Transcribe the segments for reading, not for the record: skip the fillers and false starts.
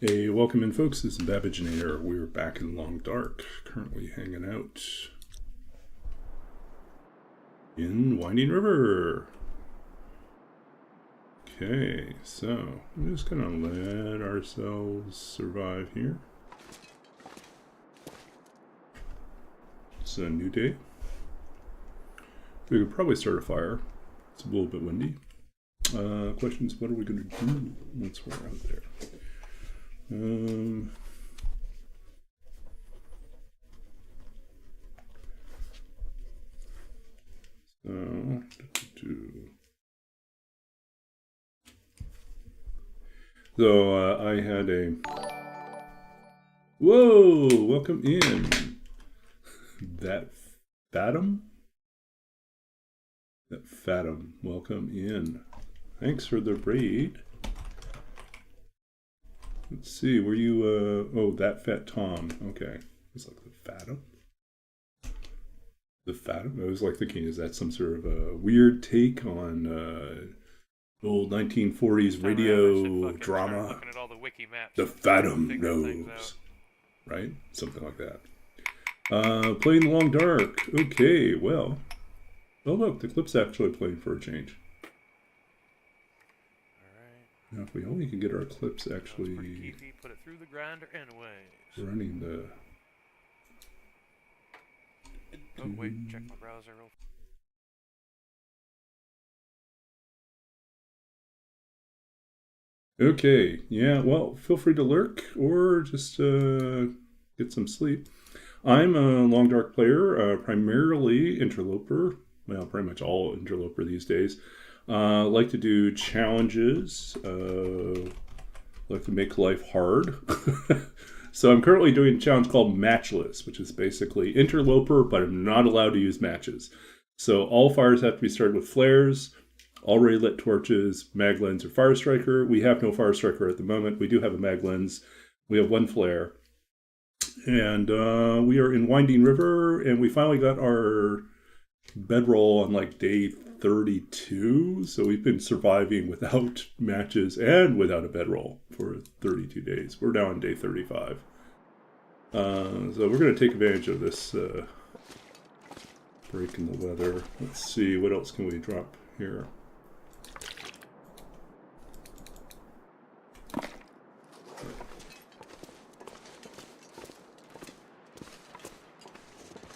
Hey, welcome in, folks. This is Babbaginator. We're back in Long Dark, currently hanging out in Winding River. Okay, so I'm just gonna let ourselves survive here. It's a new day. We could probably start a fire. It's a little bit windy. Questions, what are we gonna do once we're out there? So I had a... Whoa! Welcome in. That Fathom? That Fathom, welcome in. Thanks for the raid. Let's see, were you, oh, that Fat Tom. Okay. It's like the Fathom? The Fathom? I was like thinking, is that some sort of a weird take on old 1940s radio drama? Looking at all the wiki maps, the Fathom knows. Right? Something like that. Playing Long Dark. Okay, well. Oh, look, the clip's actually playing for a change. Now, if we only can get our clips actually put it through the grinder anyways. Running the... Oh, wait, check my browser real quick. Okay, yeah, well, feel free to lurk or just get some sleep. I'm a Long Dark player, primarily Interloper. Well, pretty much all Interloper these days. Like to do challenges, like to make life hard. So I'm currently doing a challenge called Matchless, which is basically Interloper, but I'm not allowed to use matches. So all fires have to be started with flares, already lit torches, mag lens, or firestriker. We have no firestriker at the moment. We do have a mag lens. We have one flare. And we are in Winding River, and we finally got our bedroll on like day 32, so we've been surviving without matches and without a bedroll for 32 days. We're now on day 35. So we're going to take advantage of this break in the weather. Let's see, what else can we drop here?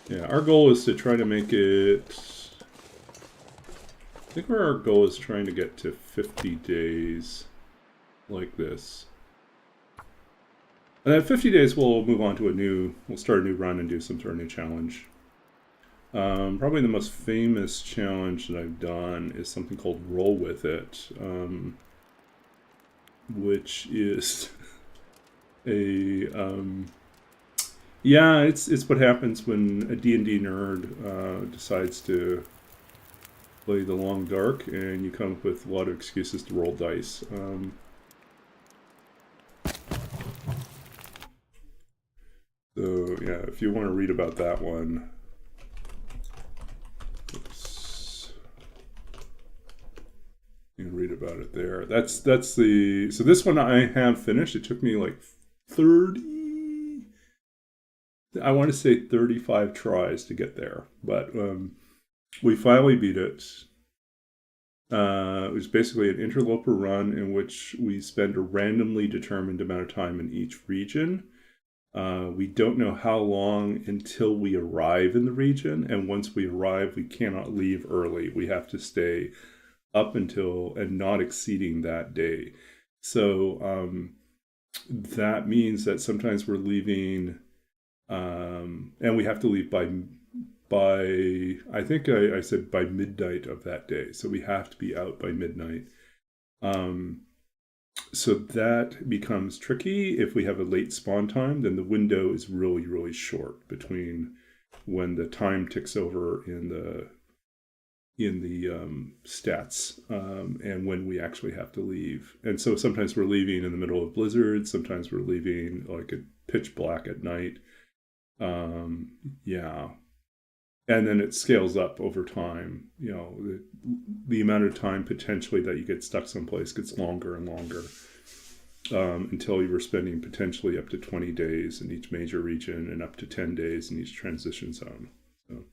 Yeah, our goal is to try to make it... I think our goal is trying to get to 50 days like this. And at 50 days, we'll move on to we'll start a new run and do some sort of new challenge. Probably the most famous challenge that I've done is something called Roll With It, which is a... yeah, it's what happens when a D&D nerd decides to play the Long Dark, and you come up with a lot of excuses to roll dice. So yeah, if you want to read about that one, oops, you can read about it there. That's the... So this one I have finished. It took me like I want to say 35 tries to get there, but we finally beat it. It was basically an interloper run in which we spend a randomly determined amount of time in each region. We don't know how long until we arrive in the region, and once we arrive, we cannot leave early. We have to stay up until and not exceeding that day. So that means that sometimes we're leaving... and we have to leave by I think I said by midnight of that day. So we have to be out by midnight. So that becomes tricky. If we have a late spawn time, then the window is really, really short between when the time ticks over in the stats and when we actually have to leave. And so sometimes we're leaving in the middle of blizzards. Sometimes we're leaving like at pitch black at night. Yeah. And then it scales up over time. You know, the amount of time potentially that you get stuck someplace gets longer and longer. until you were spending potentially up to 20 days in each major region and up to 10 days in each transition zone. So,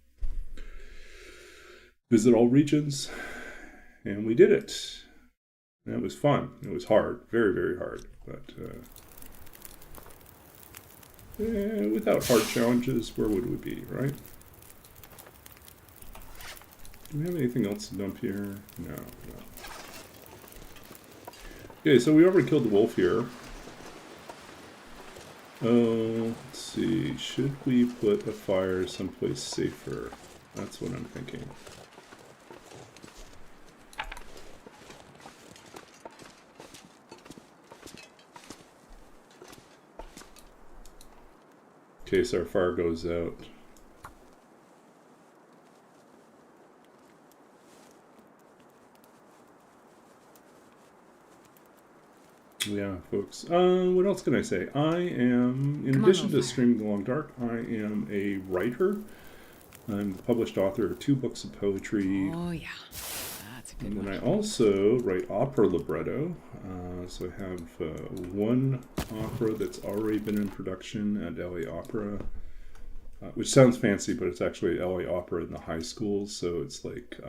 visit all regions, and we did it. And it was fun. It was hard, very, very hard, but without hard challenges, where would we be, right? Do we have anything else to dump here? No. Okay, so we already killed the wolf here. Oh, let's see. Should we put a fire someplace safer? That's what I'm thinking. In case our fire goes out. Yeah, folks. What else can I say? I am, in addition to streaming The Long Dark, I am a writer. I'm the published author of 2 books of poetry. Oh, yeah. That's a good one. And then I also write opera libretto. So I have one opera that's already been in production at LA Opera, which sounds fancy, but it's actually LA Opera in the high schools. So it's like,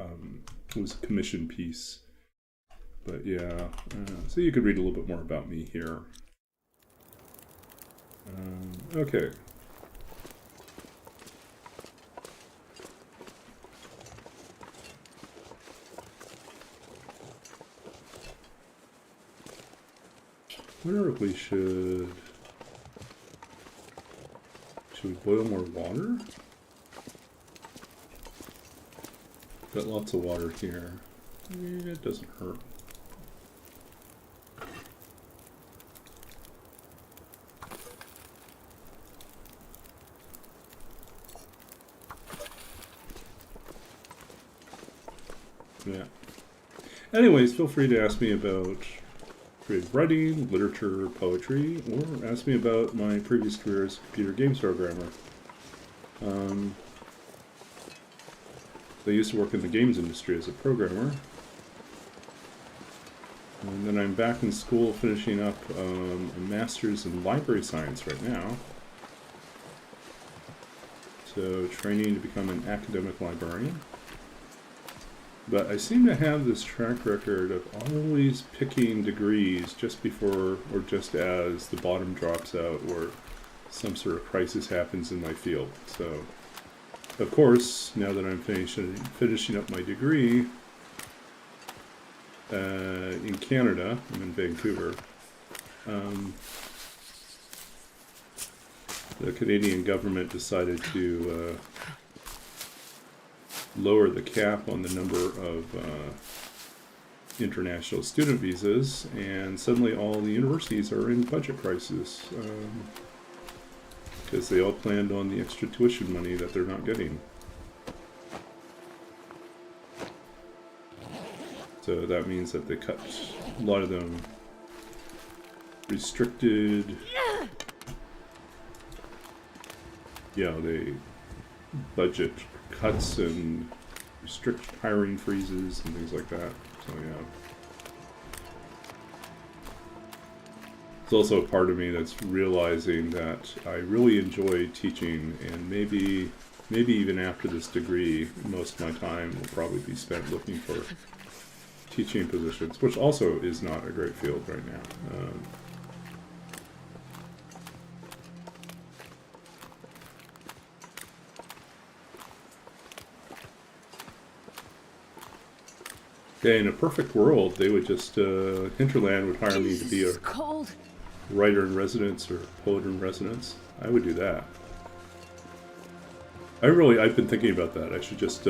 it was a commission piece. But yeah, so you could read a little bit more about me here. Okay. I wonder if we should we boil more water? Got lots of water here. It doesn't hurt. Yeah. Anyways, feel free to ask me about creative writing, literature, poetry, or ask me about my previous career as a computer games programmer. I used to work in the games industry as a programmer. And then I'm back in school finishing up a master's in library science right now. So training to become an academic librarian. But I seem to have this track record of always picking degrees just before or just as the bottom drops out or some sort of crisis happens in my field. So, of course, now that I'm finishing up my degree in Canada, I'm in Vancouver, the Canadian government decided to lower the cap on the number of international student visas, and suddenly all the universities are in budget crisis because they all planned on the extra tuition money that they're not getting. So that means that they cut a lot of them, restricted, they budget cuts and restrict hiring freezes and things like that. So yeah. There's also a part of me that's realizing that I really enjoy teaching, and maybe even after this degree, most of my time will probably be spent looking for teaching positions, which also is not a great field right now. In a perfect world, they would just, Hinterland would hire me to be a writer in residence or poet in residence. I would do that. I've been thinking about that. I should just,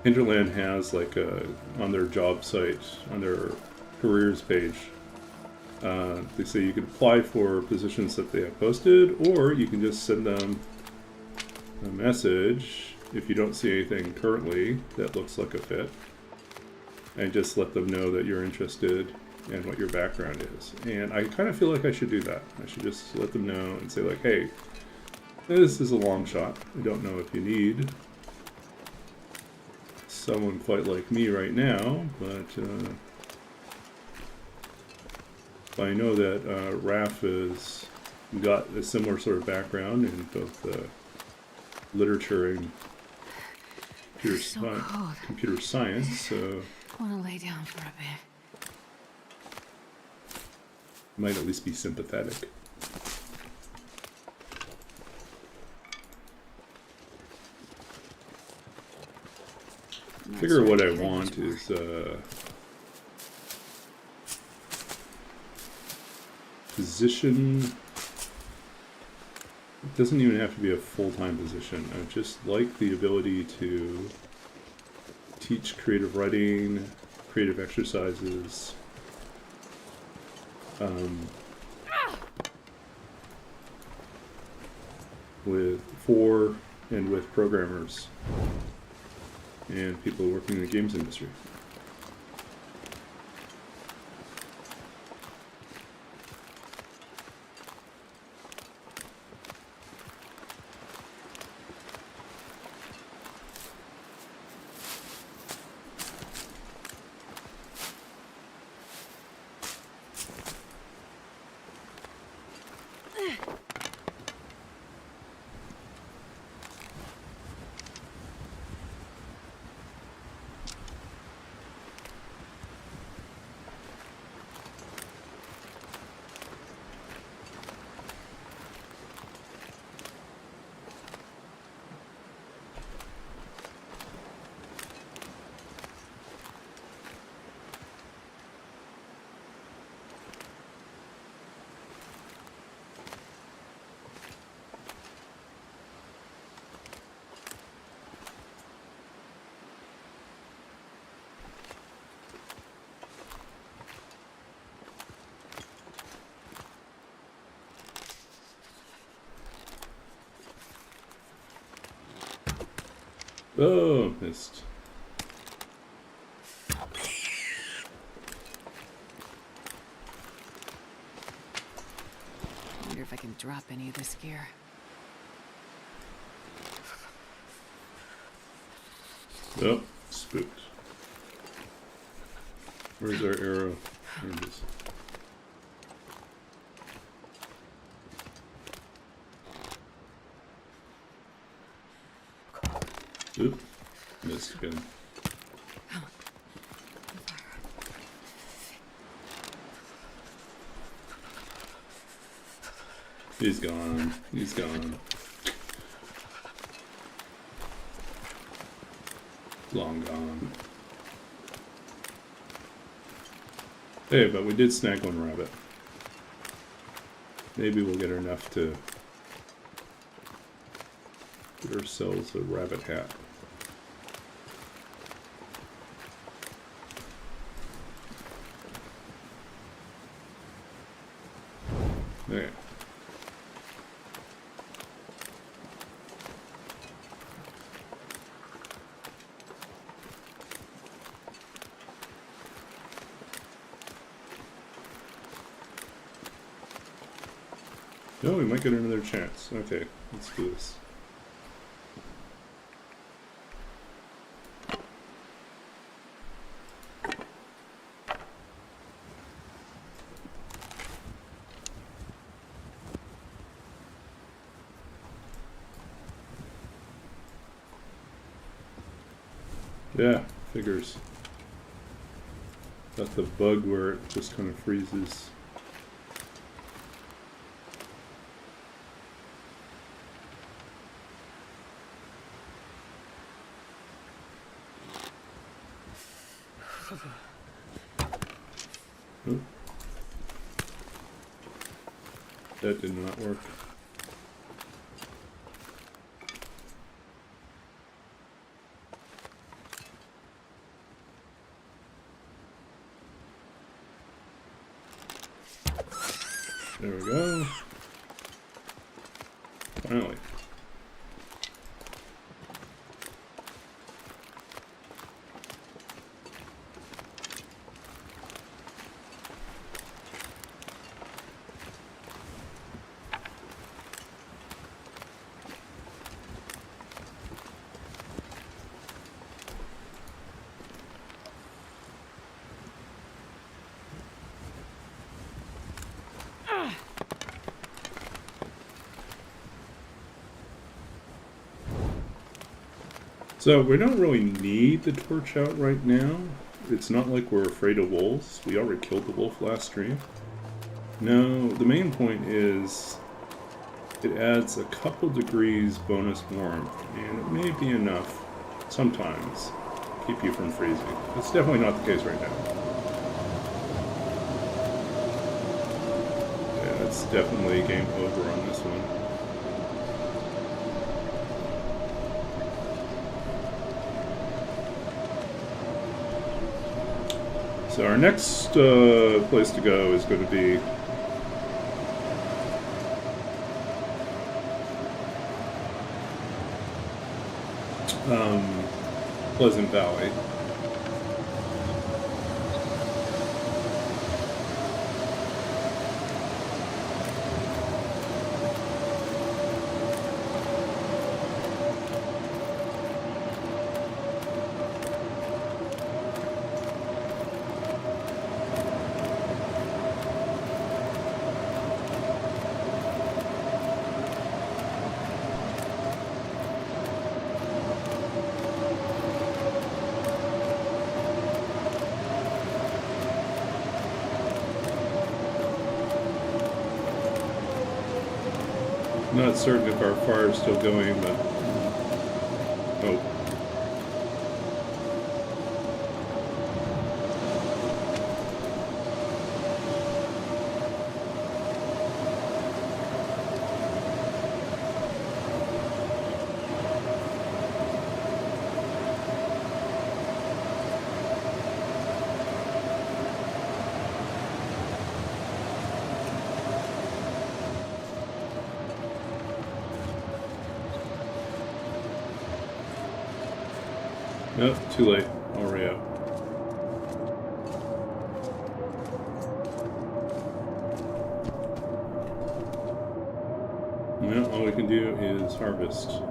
Hinterland has like on their job site, on their careers page, they say you can apply for positions that they have posted, or you can just send them a message if you don't see anything currently that looks like a fit, and just let them know that you're interested and what your background is. And I kind of feel like I should do that. I should just let them know and say like, hey, this is a long shot. I don't know if you need someone quite like me right now, but But I know that Raph has got a similar sort of background in both literature and So cold. computer science, so I want to lay down for a bit. might at least be sympathetic. Figure what I want is position. It doesn't even have to be a full-time position. I just like the ability to teach creative writing, creative exercises. With programmers and people working in the games industry. Oh, missed. I wonder if I can drop any of this gear. Oh, spooked. Where's our arrow? There it is. Oop, missed again. He's gone. He's gone. Long gone. Hey, but we did snag one rabbit. Maybe we'll get enough to get ourselves a rabbit hat. Okay. No, we might get another chance. Okay, let's do this. Yeah, figures. Got the bug where it just kind of freezes. Oh. That did not work. There we go. Finally. So we don't really need the torch out right now. It's not like we're afraid of wolves. We already killed the wolf last stream. No, the main point is it adds a couple degrees bonus warmth, and it may be enough sometimes to keep you from freezing. It's definitely not the case right now. Yeah, it's definitely game over on this one. So our next place to go is going to be Pleasant Valley. Not certain if our fire is still going, but oh. Nope, too late. Already out. Well, all we can do is harvest.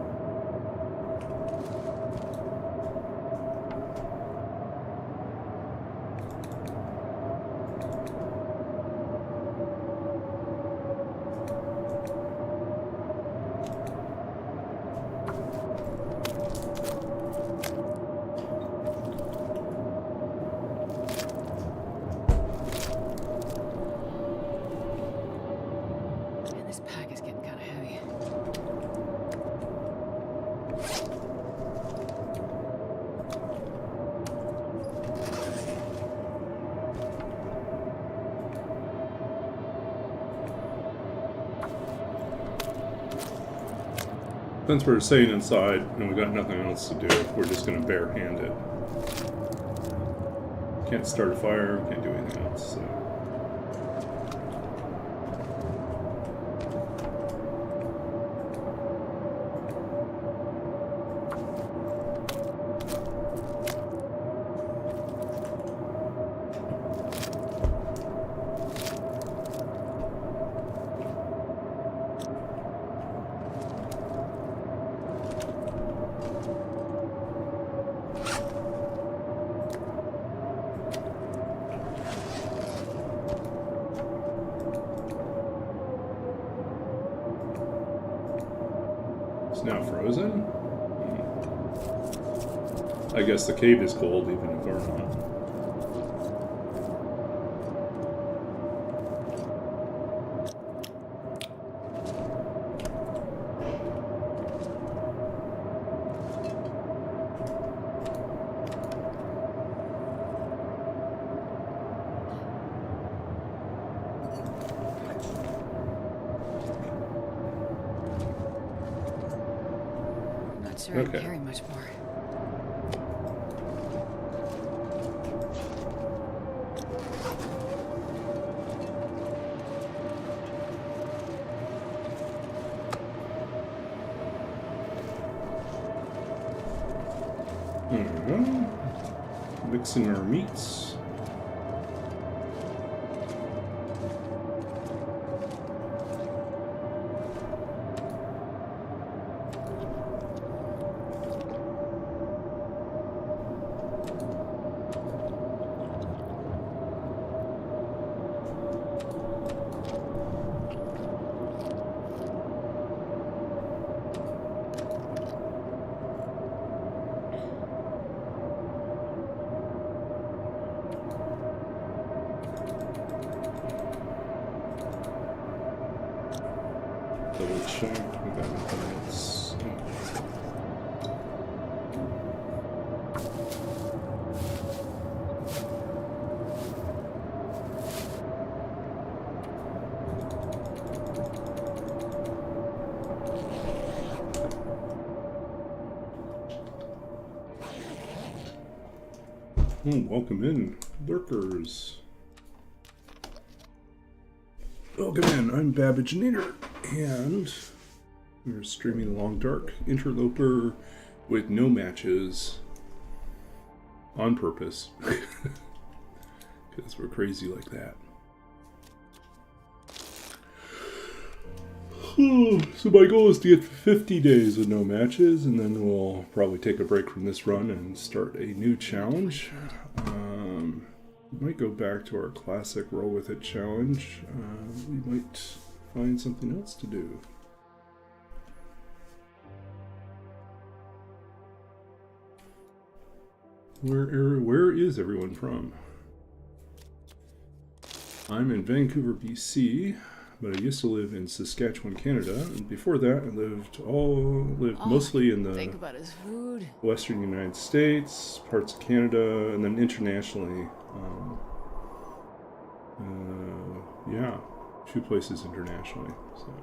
Man, this pack is getting kind of heavy. Since we're staying inside and we got nothing else to do, we're just going to bare-hand it. Can't start a fire, can't do anything else, so... Now frozen? I guess the cave is cold even if we're not. Not sure I can carry much more. Mixing our meats. check. We got advance. Welcome in, lurkers. Welcome in, I'm Babbage Nader, and we're streaming Long Dark Interloper with no matches on purpose. Because we're crazy like that. So my goal is to get 50 days with no matches, and then we'll probably take a break from this run and start a new challenge. We might go back to our classic roll with it challenge. We might find something else to do. Where is everyone from? I'm in Vancouver, BC, but I used to live in Saskatchewan, Canada, and before that I lived mostly in the Think about his food. Western United States, parts of Canada, and then internationally. Yeah, a few places internationally. So.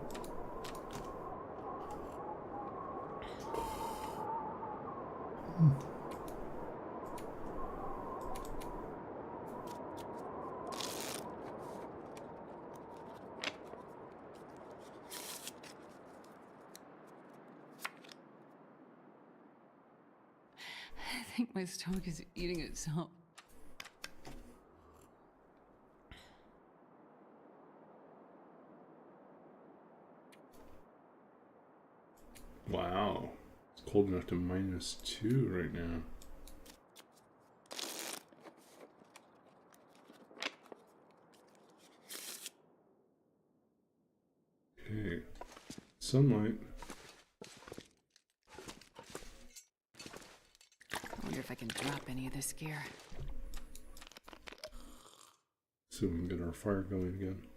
I think my stomach is eating itself. Wow, it's cold enough to -2 right now. Okay, sunlight. I wonder if I can drop any of this gear. So we can get our fire going again.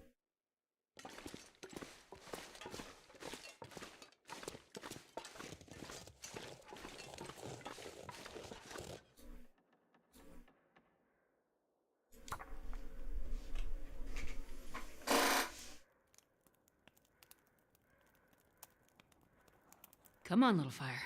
Come on, little fire.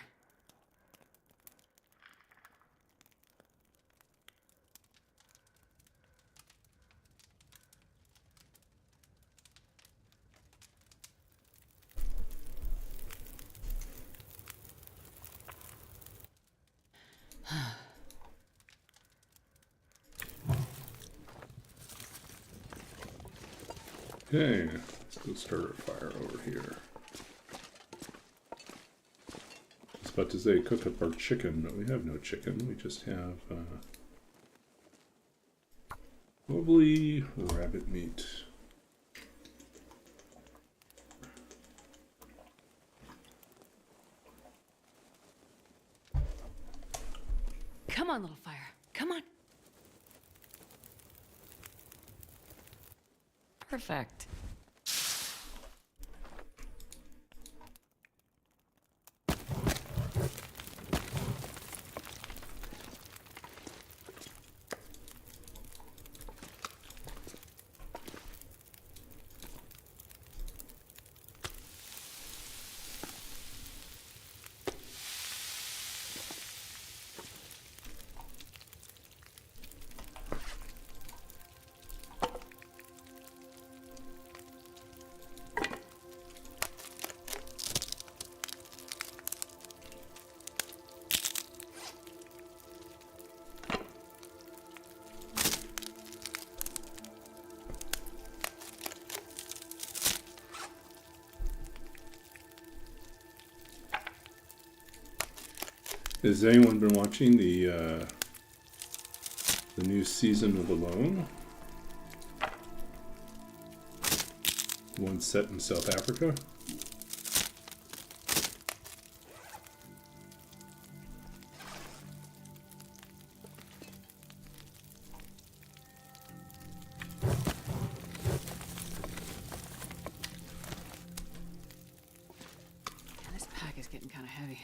Okay, let's go start our fire over here. I was about to say cook up our chicken, but we have no chicken. We just have lovely rabbit meat. Come on, little fire. Come on. Perfect. Has anyone been watching the new season of Alone? One set in South Africa? is getting kind of heavy.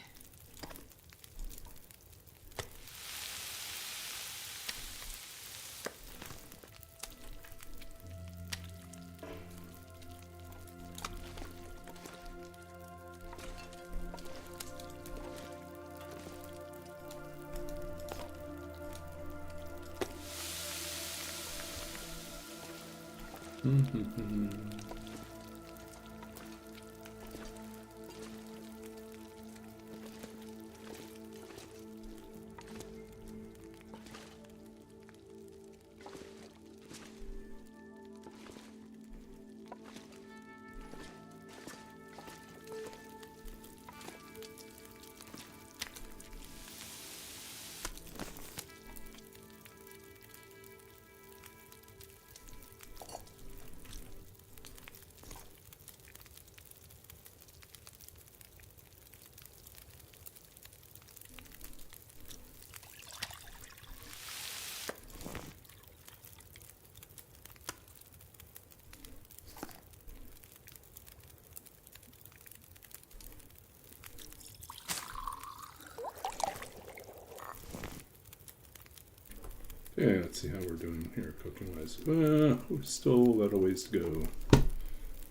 Yeah, let's see how we're doing here cooking wise. We still got a ways to go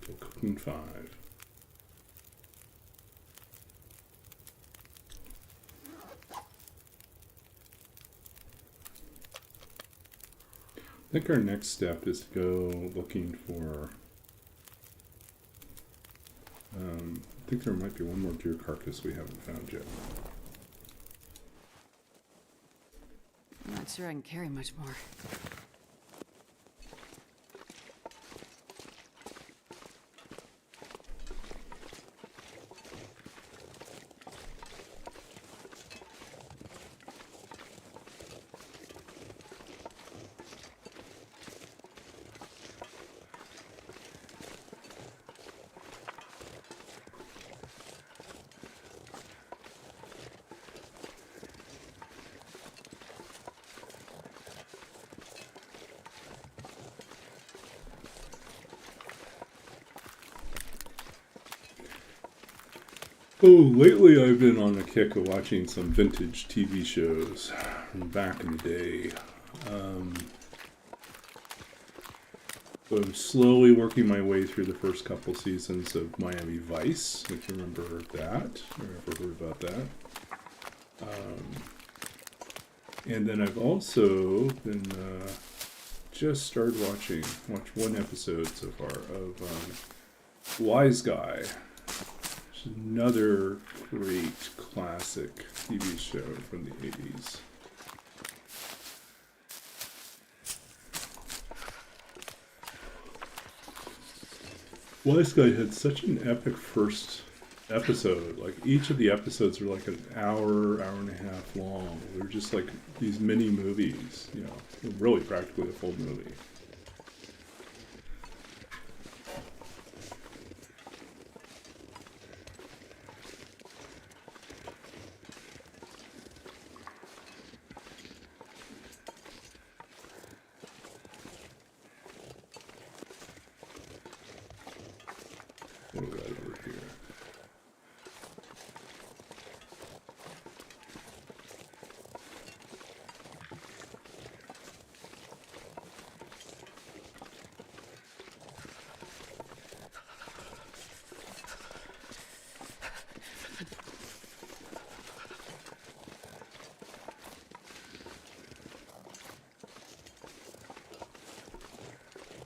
till cooking 5. I think our next step is to go looking for. I think there might be one more deer carcass we haven't found yet. I'm not sure I can carry much more. Oh, lately I've been on a kick of watching some vintage TV shows from back in the day. So I'm slowly working my way through the first couple seasons of Miami Vice, if you remember that, or ever heard about that. And then I've also been just started watched one episode so far of Wise Guy. Another great classic TV show from the 80s. Wise Guy had such an epic first episode. Like, each of the episodes are like an hour and a half long. They're just like these mini movies, you know, really practically a full movie. What do we got over here?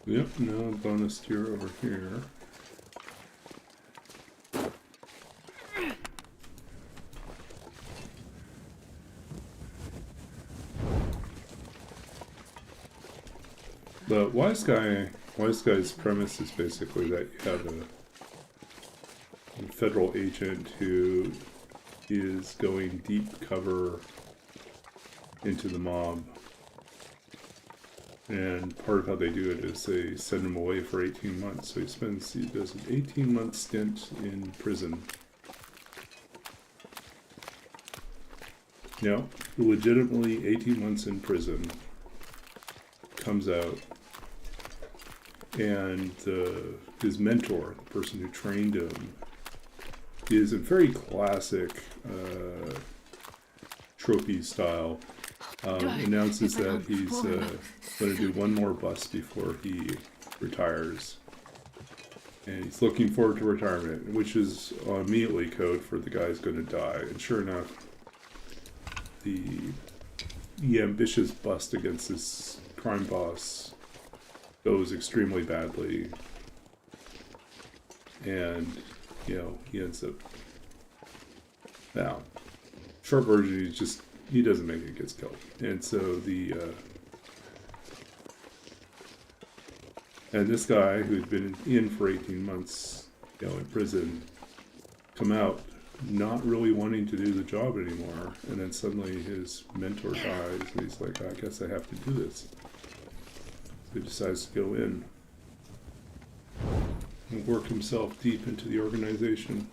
Yep, no bonus tier over here. The Wise Guy's premise is basically that you have a federal agent who is going deep cover into the mob. And part of how they do it is they send him away for 18 months. So he does an 18-month stint in prison. You know, legitimately 18 months in prison. Comes out. And his mentor, the person who trained him, is a very classic trophy style. Announces that he's going to do one more bust before he retires. And he's looking forward to retirement, which is immediately code for the guy's going to die. And sure enough, the ambitious bust against this crime boss goes extremely badly. And, he ends up... Now, short version, he doesn't make it, gets killed. And so and this guy who'd been in for 18 months, in prison, come out not really wanting to do the job anymore, and then suddenly his mentor dies, and he's like, I guess I have to do this. So he decides to go in and work himself deep into the organization.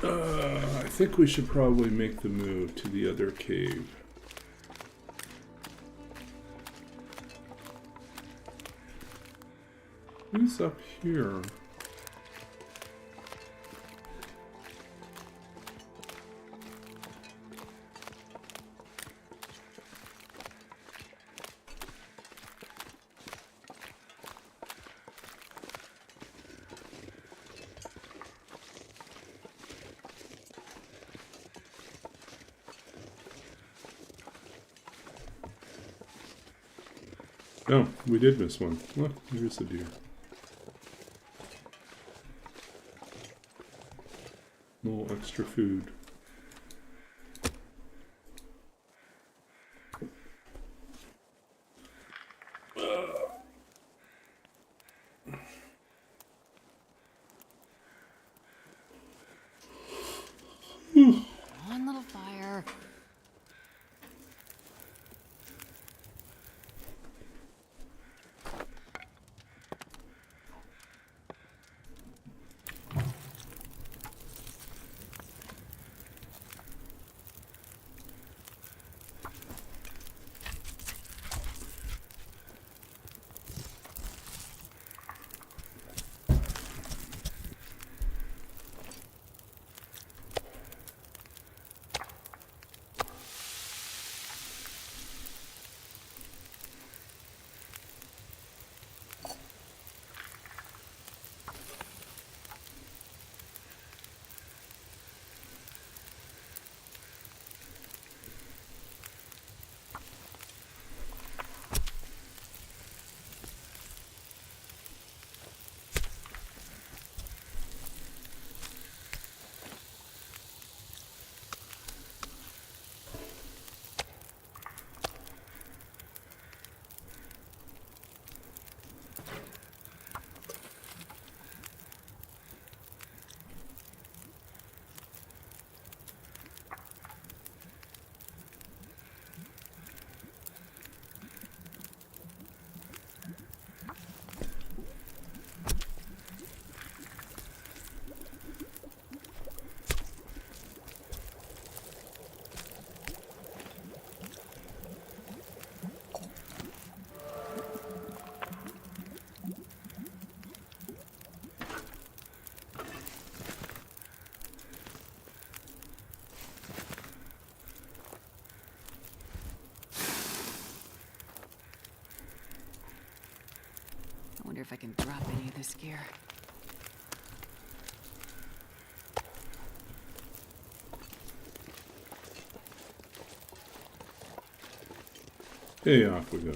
I think we should probably make the move to the other cave. Who's up here? Oh, we did miss one. Look, there's the deer. A little extra food. One little fire. Wonder if I can drop any of this gear. Hey, off we go.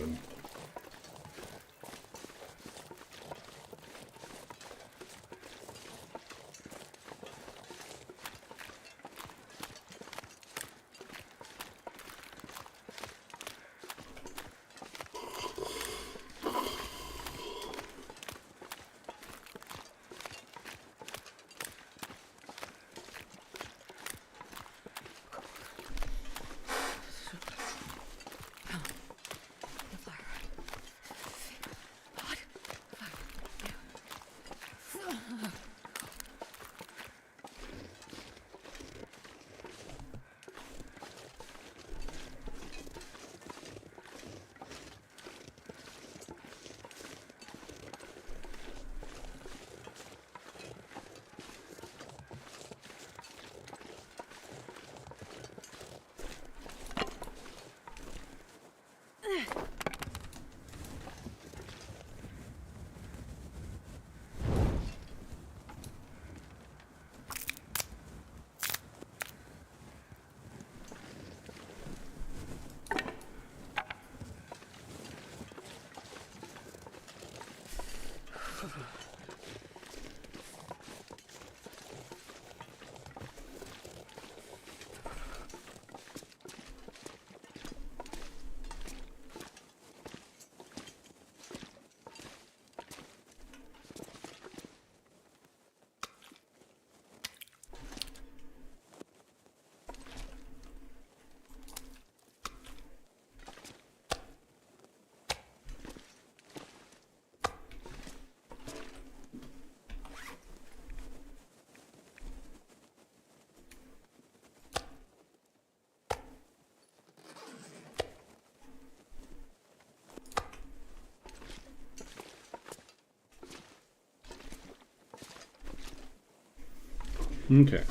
Okay.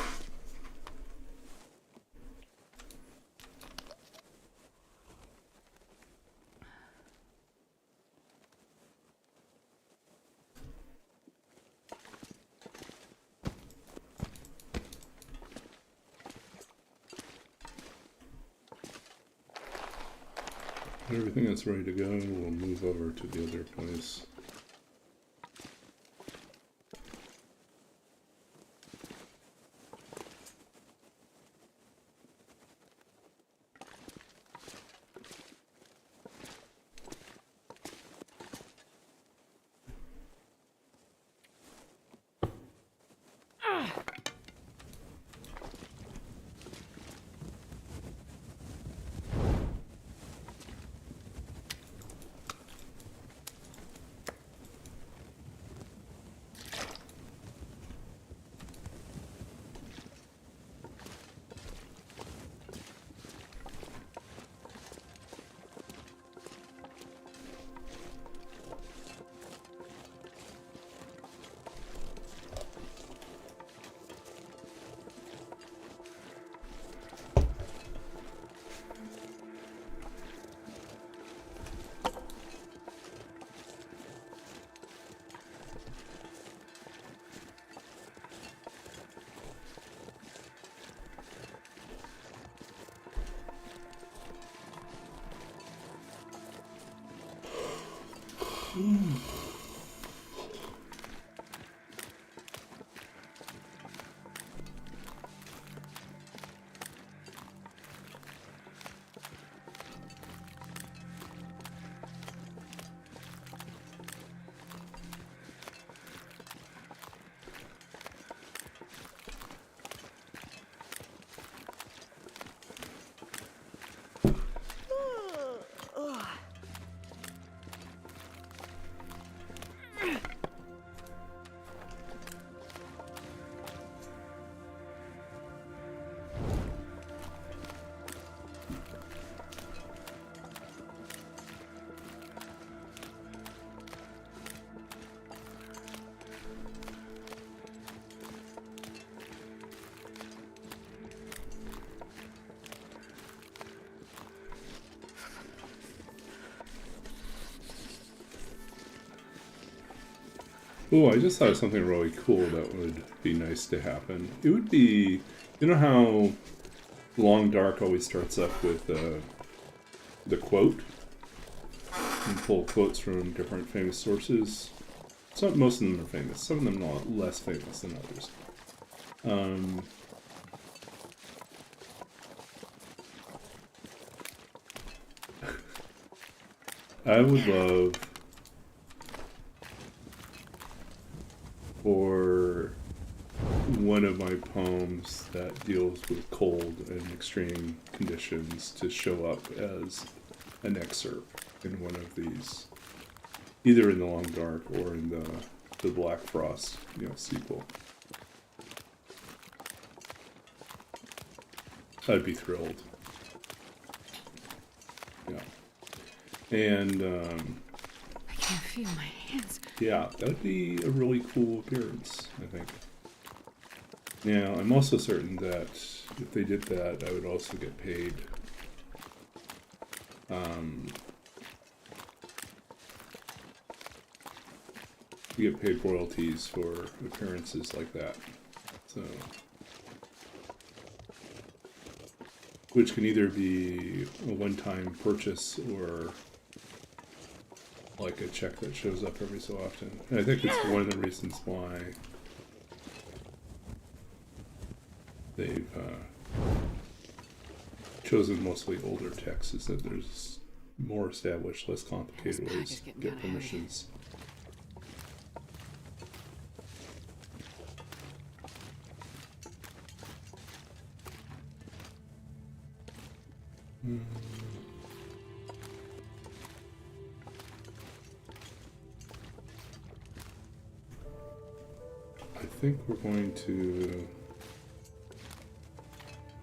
Everything that's ready to go, we'll move over to the other place. Oh, I just thought of something really cool that would be nice to happen. It would be, you know how Long Dark always starts up with the quote? And pull quotes from different famous sources. Most of them are famous. Some of them are less famous than others. I would love for one of my poems that deals with cold and extreme conditions to show up as an excerpt in one of these, either in the Long Dark or in the Black Frost, sequel. I'd be thrilled. Yeah. And I can't feel my hands. yeah, that'd be a really cool appearance, I think. Now, I'm also certain that if they did that, I would also get paid. You get paid royalties for appearances like that. So, which can either be a one-time purchase or like a check that shows up every so often. And I think it's one of the reasons why they've chosen mostly older texts, is that there's more established, less complicated ways to get permissions. I think we're going to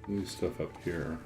leave stuff up here.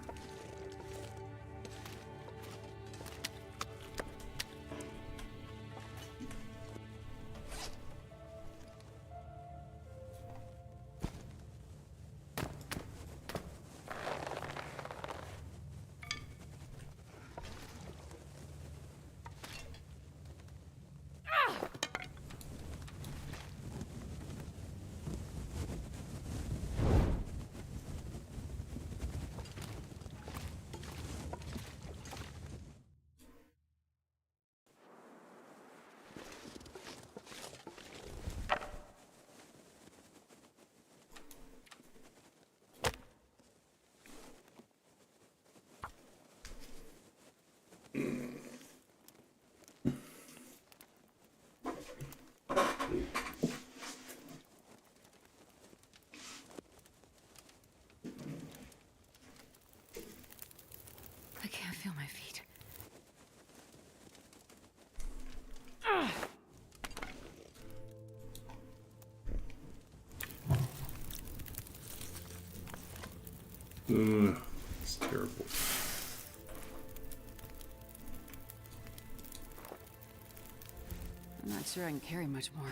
I can't feel my feet. It's terrible. I'm not sure I can carry much more.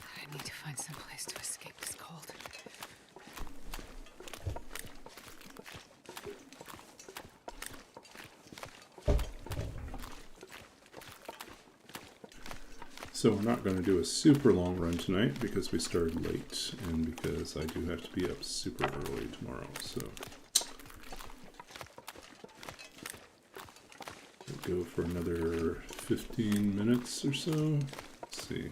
I need to find some place to escape this cold. So we're not going to do a super long run tonight because we started late and because I do have to be up super early tomorrow. So we'll go for another 15 minutes or so. Let's see.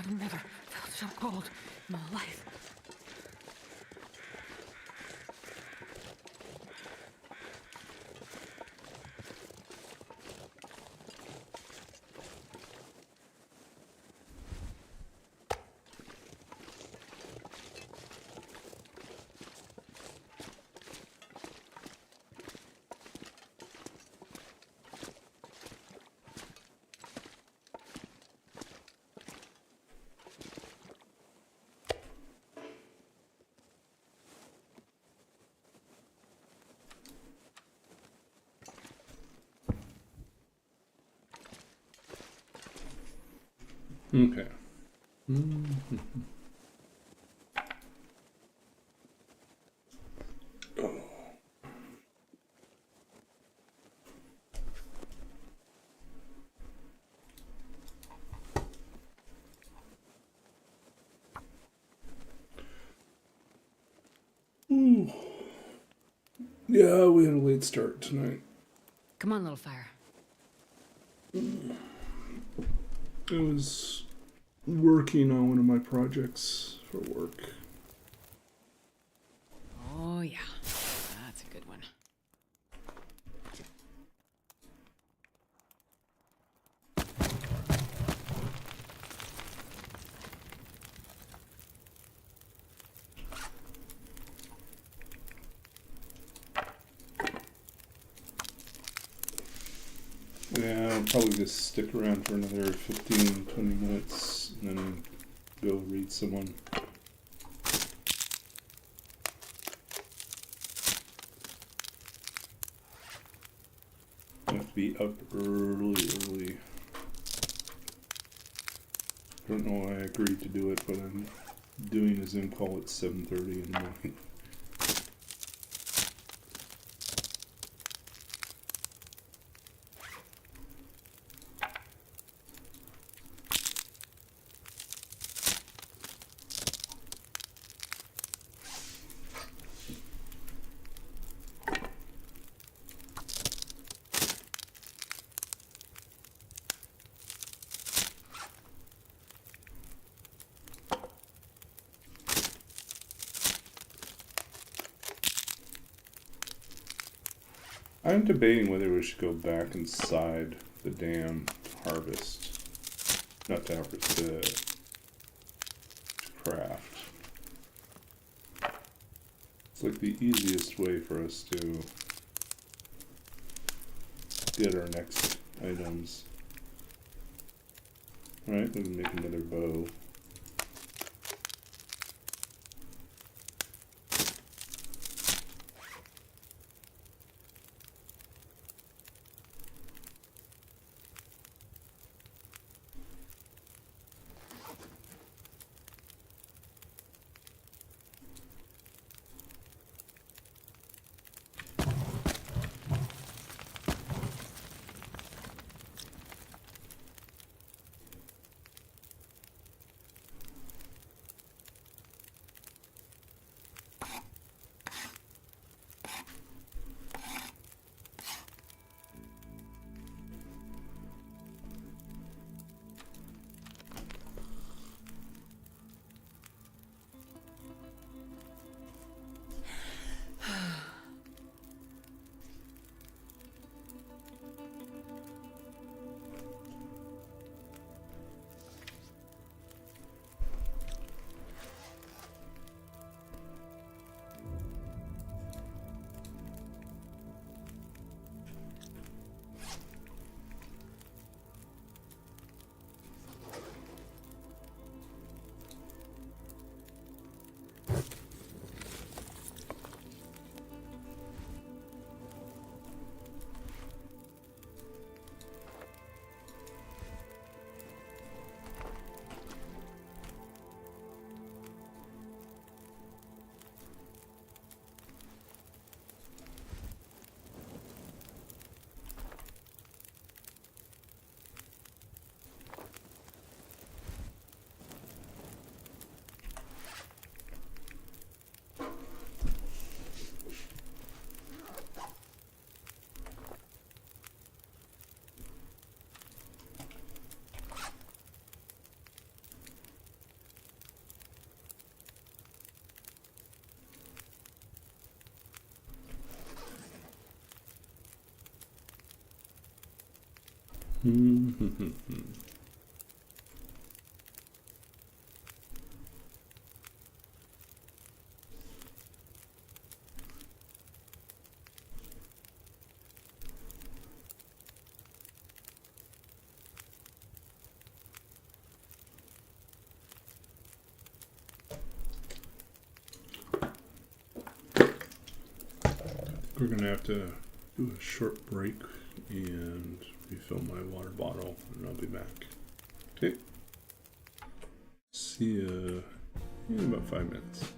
I've never felt so cold in my life. Okay. Ooh. Yeah, we had a late start tonight. Come on, little fire. I was working on one of my projects for work. Oh, yeah. That's a good one. Yeah, I'll probably just stick around for another 15, 20 minutes and then go read someone. I have to be up early. Don't know why I agreed to do it, but I'm doing a Zoom call at 7:30 in the morning. I'm debating whether we should go back inside the dam to harvest. Not to harvest, to craft. It's like the easiest way for us to get our next items. Alright, we can make another bow. We're gonna have to do a short break and refill my water bottle, and I'll be back. Okay. See you in about 5 minutes.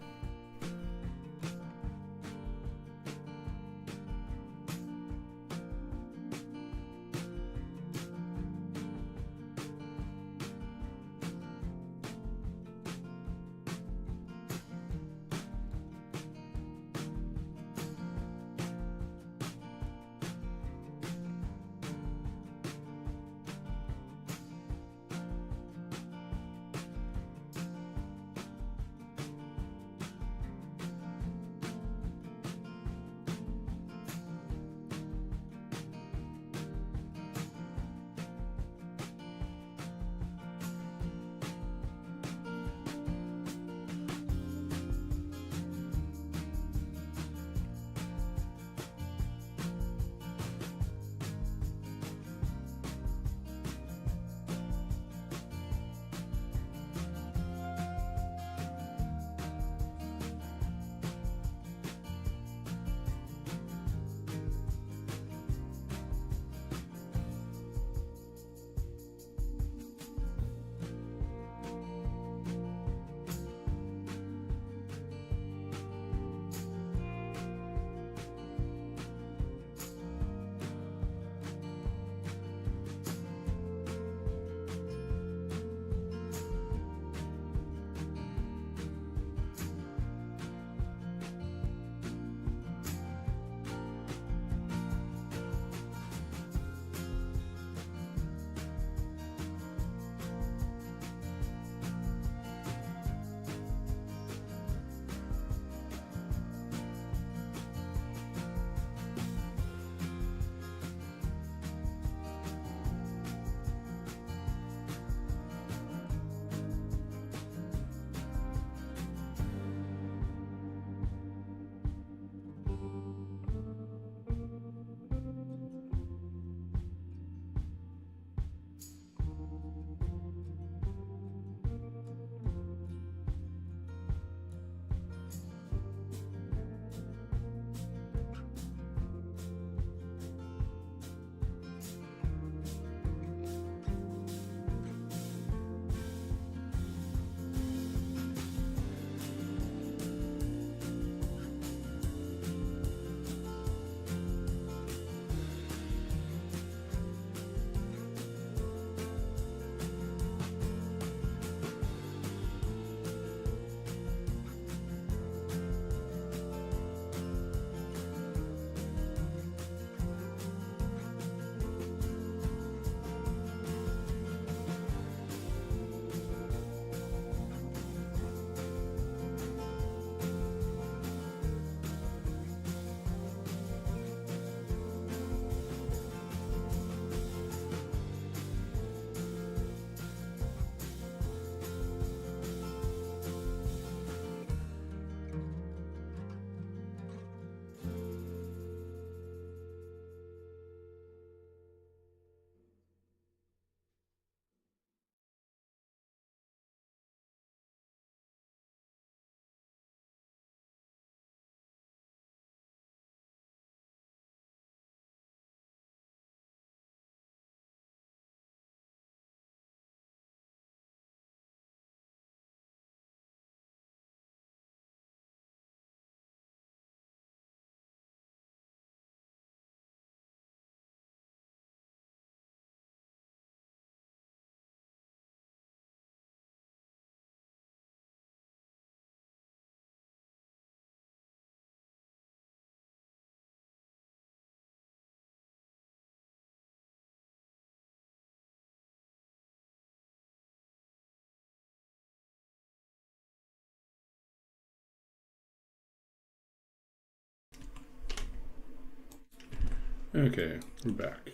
Okay, we're back.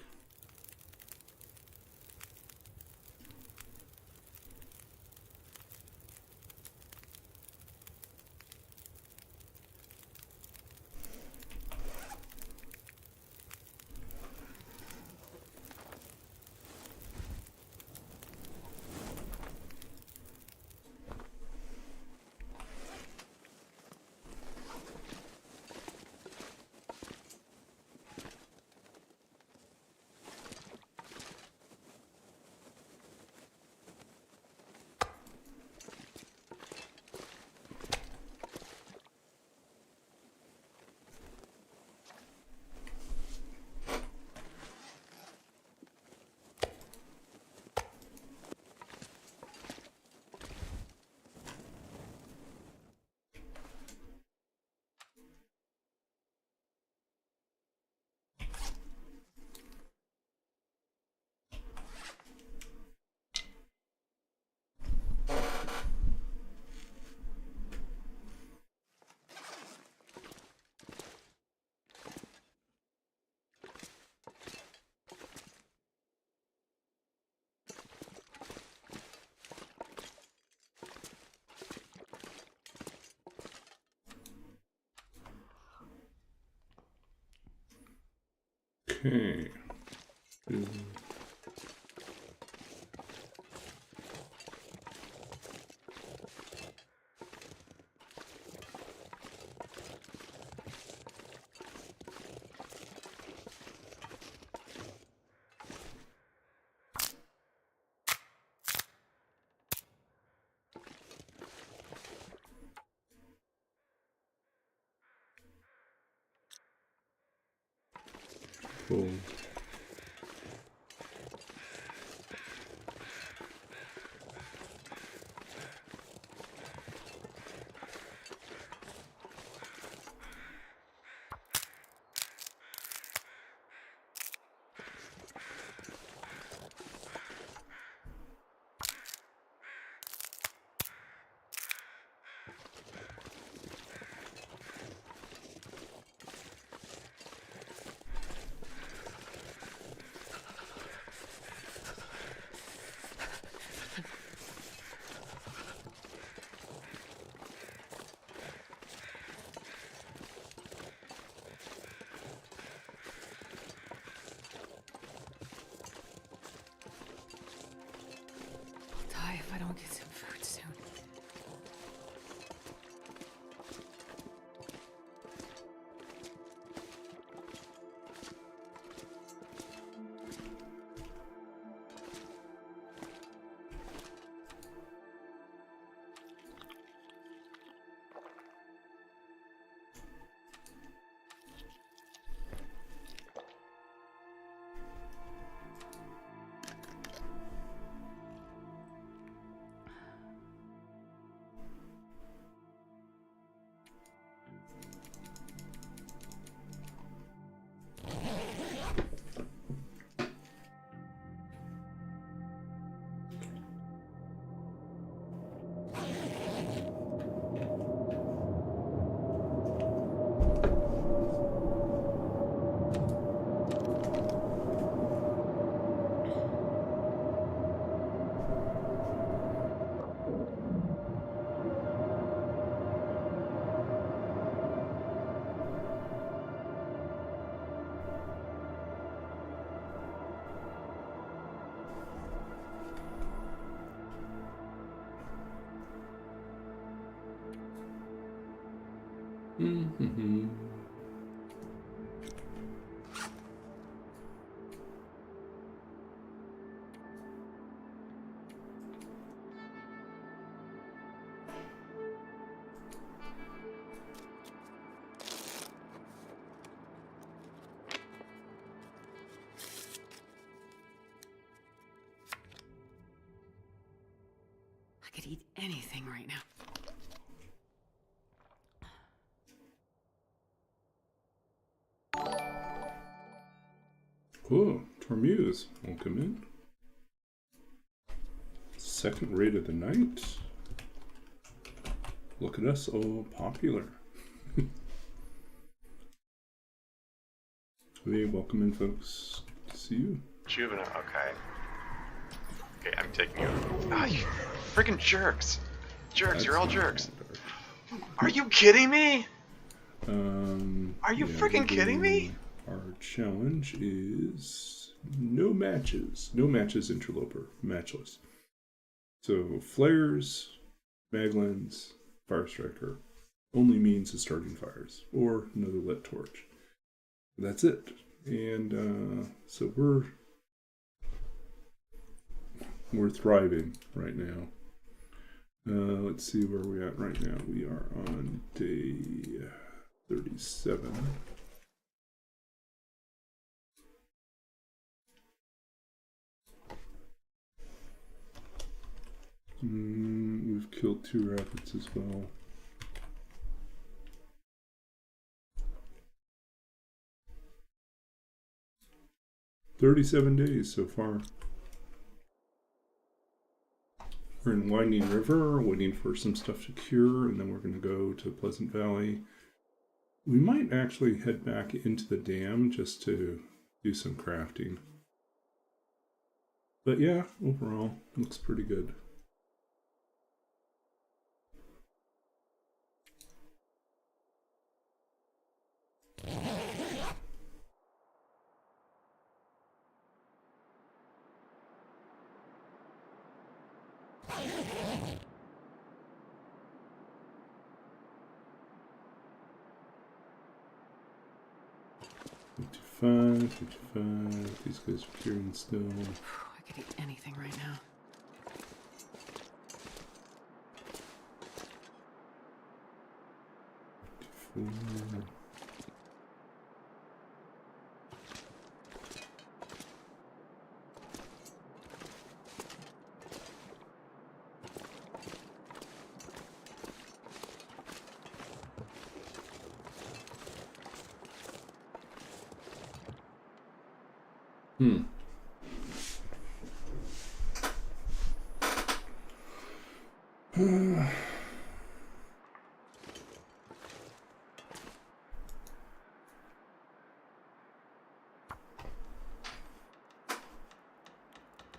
Okay. Cool. I'll die if I don't get some food soon. Mm-hmm. I could eat anything right now. Cool. Tormuse. Welcome in. Second raid of the night. Look at us, all popular. Hey, welcome in, folks. Good to see you. Juvenile, okay. Okay, I'm taking you. Ah, you freaking jerks! Jerks, you're all jerks. Are you kidding me? Are you freaking kidding me? Our challenge is no matches. No matches interloper. Matchless. So flares, maglens, firestriker only means of starting fires or another lit torch. That's it. And so we're thriving right now. Let's see where we're at right now. We are on day 37. We've killed 2 rabbits as well. "37 days so far. We're in Winding River, waiting for some stuff to cure, and then we're going to go to Pleasant Valley. We might actually head back into the dam just to do some crafting. But yeah, overall, looks pretty good. 55. These guys are curing still. I could eat anything right now. Four.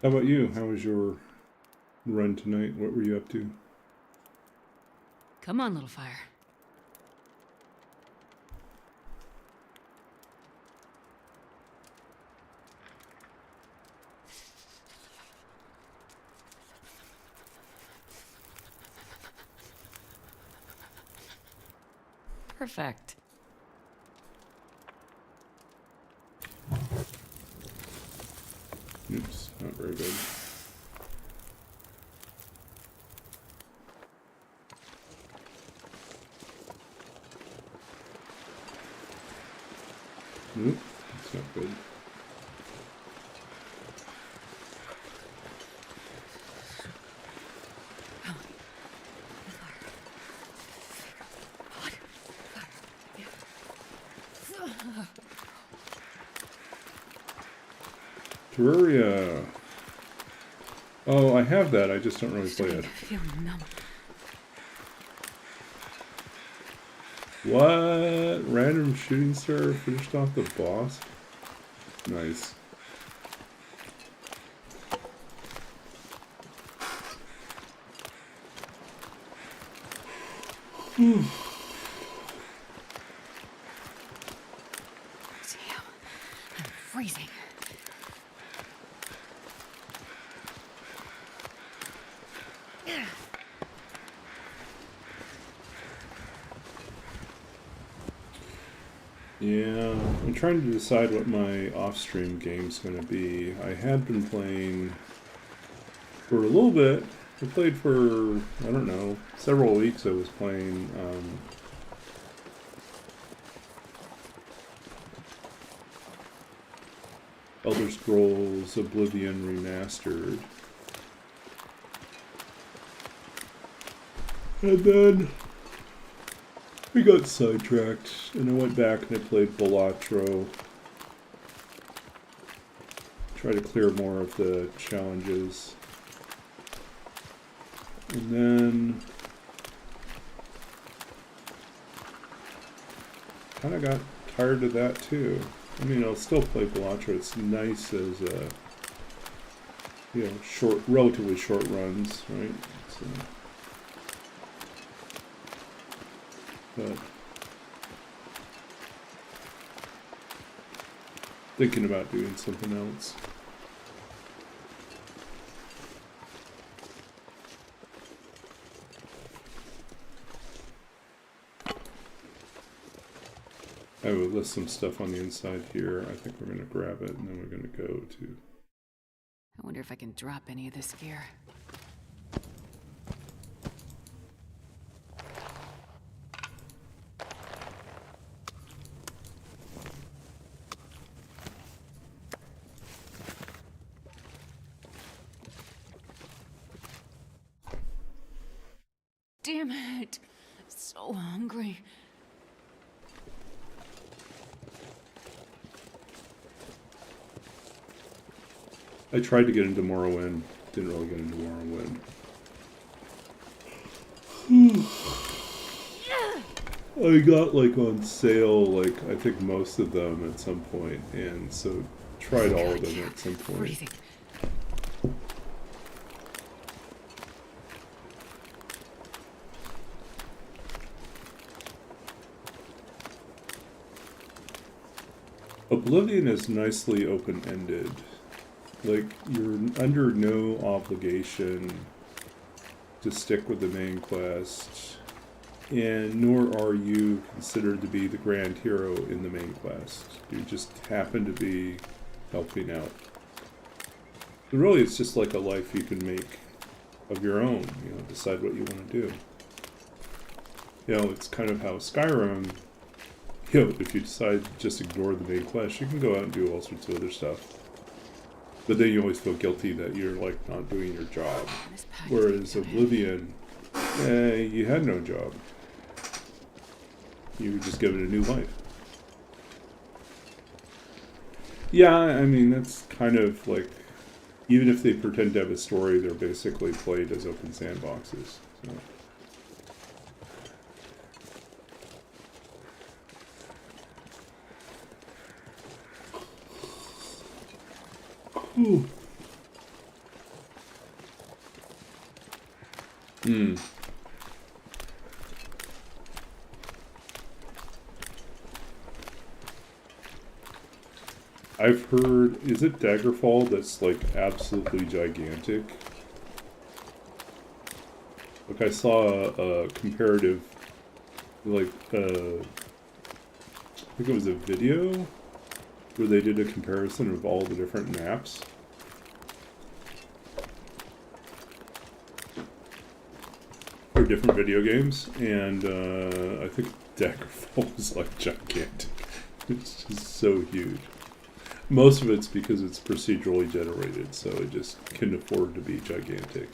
How about you? How was your run tonight? What were you up to? Come on, little fire. Perfect. Oops, not very good. Nope, that's not good. Terraria. Oh, I have that. I just don't really play it. Feeling numb. What? Random shooting star finished off the boss? Nice. Damn, I'm freezing. Yeah, I'm trying to decide what my off-stream game's going to be. I had been playing for a little bit. I played for, I don't know, several weeks I was playing Elder Scrolls Oblivion Remastered. And then I got sidetracked, and I went back and I played Balatro. Try to clear more of the challenges. And then kind of got tired of that too. I mean, I'll still play Balatro. It's nice as a, you know, short, relatively short runs, right? So, but thinking about doing something else. I would list some stuff on the inside here. I think we're going to grab it, and then we're going to go to... I wonder if I can drop any of this gear. Damn it! So hungry. I tried to get into Morrowind. Didn't really get into Morrowind. I got like on sale, like I think most of them at some point, and so tried all of them at some point. Freezing. Oblivion is nicely open-ended. Like, you're under no obligation to stick with the main quest. and nor are you considered to be the grand hero in the main quest. You just happen to be helping out. But really, it's just like a life you can make of your own, you know, decide what you want to do. You know, it's kind of how Skyrim, you know, if you decide to just ignore the main quest, you can go out and do all sorts of other stuff. But then you always feel guilty that you're, like, not doing your job. Whereas Oblivion, you had no job. You were just given a new life. Yeah, I mean, that's kind of like, even if they pretend to have a story, they're basically played as open sandboxes. So. Ooh. I've heard, is it Daggerfall that's like absolutely gigantic? Like I saw a comparative, like, I think it was a video where they did a comparison of all the different maps. For different video games, and I think Daggerfall is like gigantic. It's just so huge. Most of it's because it's procedurally generated, so it just can afford to be gigantic.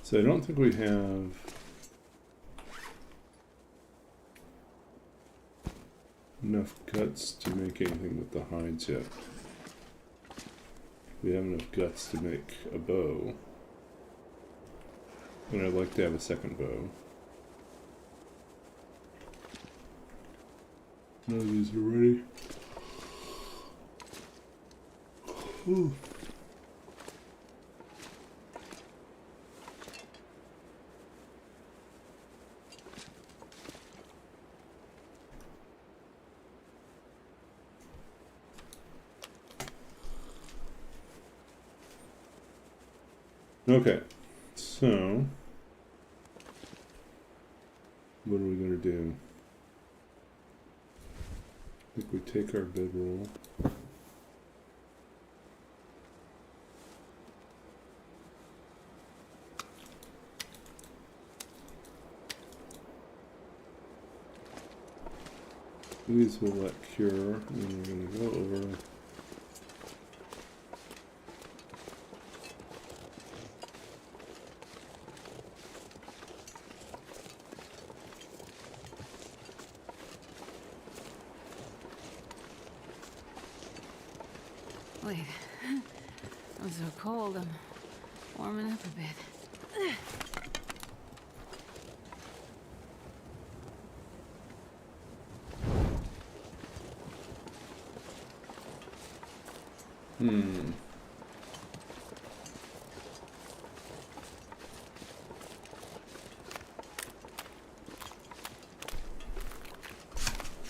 So I don't think we have enough guts to make anything with the hides yet. We have enough guts to make a bow. And I'd like to have a second bow. None of these are ready. Ooh. Okay, so what are we going to do? I think we take our bedroll. These will let cure, and we're going to go over. Wait. I'm so cold. I'm warming up a bit.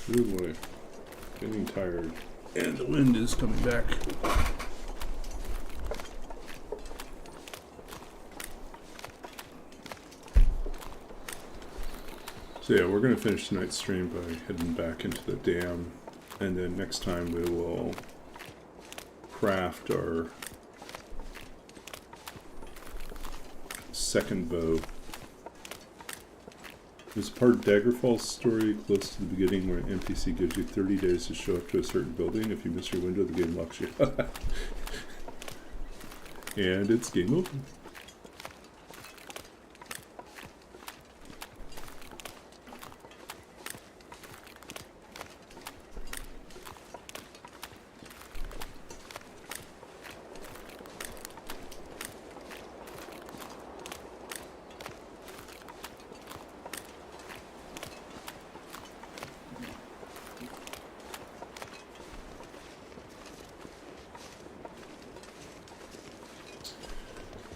Oh boy. Getting tired. And the wind is coming back. So yeah, we're going to finish tonight's stream by heading back into the dam. And then next time we will craft our second bow. There's a part of Daggerfall's story close to the beginning where an NPC gives you 30 days to show up to a certain building. If you miss your window, the game locks you. And it's game over.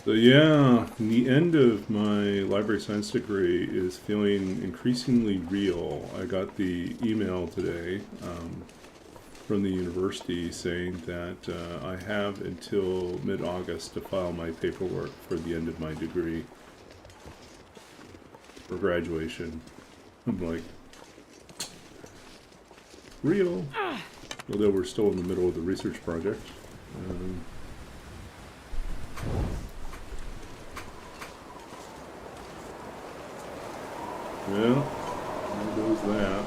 So yeah, the end of my library science degree is feeling increasingly real. I got the email today from the university saying that I have until mid-August to file my paperwork for the end of my degree for graduation. I'm like, real? Although we're still in the middle of the research project. Well, there goes that.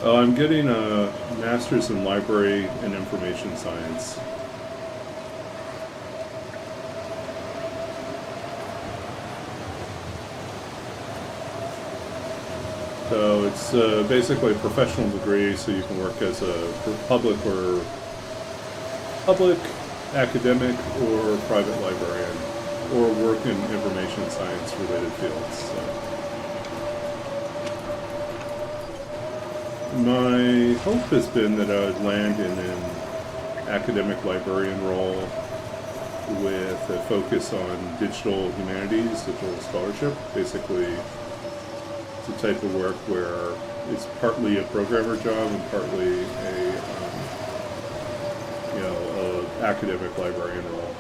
I'm getting a master's in library and information science. So it's basically a professional degree, so you can work as a public academic or private librarian, or work in information science related fields. So. My hope has been that I would land in an academic librarian role with a focus on digital humanities, digital scholarship, basically. It's a type of work where it's partly a programmer job and partly a academic librarian role.